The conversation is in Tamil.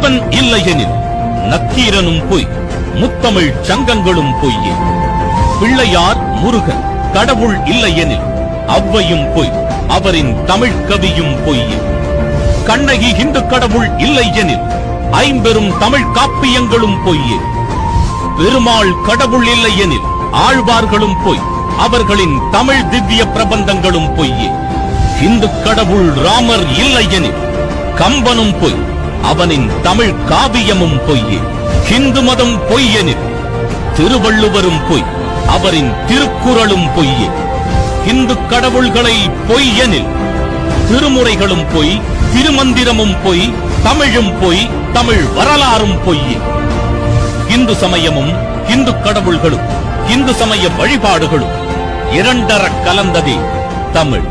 சிவன் இல்லையெனில் நக்கீரனும் பொய், முத்தமிழ் சங்கங்களும் பொய்யே. பிள்ளையார் முருகன் கடவுள் இல்லையெனில் அவ்வையும் பொய், அவரின் தமிழ் கவியும் பொய்யே. கண்ணகி இந்து கடவுள் இல்லை எனில் ஐம்பெரும் தமிழ் காப்பியங்களும் பொய்யே. பெருமாள் கடவுள் இல்லை எனில் ஆழ்வார்களும் பொய், அவர்களின் தமிழ் திவ்ய பிரபந்தங்களும் பொய்யே. இந்து கடவுள் ராமர் இல்லை எனில் கம்பனும் பொய், அவனின் தமிழ் காவியமும் பொய்யே. இந்து மதம் பொய் எனில் திருவள்ளுவரும் பொய், அவரின் திருக்குறளும் பொய்யே. இந்து கடவுள்களை பொய் எனில் திருமுறைகளும் பொய், திருமந்திரமும் பொய், தமிழும் பொய், தமிழ் வரலாறும் பொய்யே. இந்து சமயமும் இந்து கடவுள்களும் இந்து சமய வழிபாடுகளும் இரண்டர கலந்ததே தமிழ்.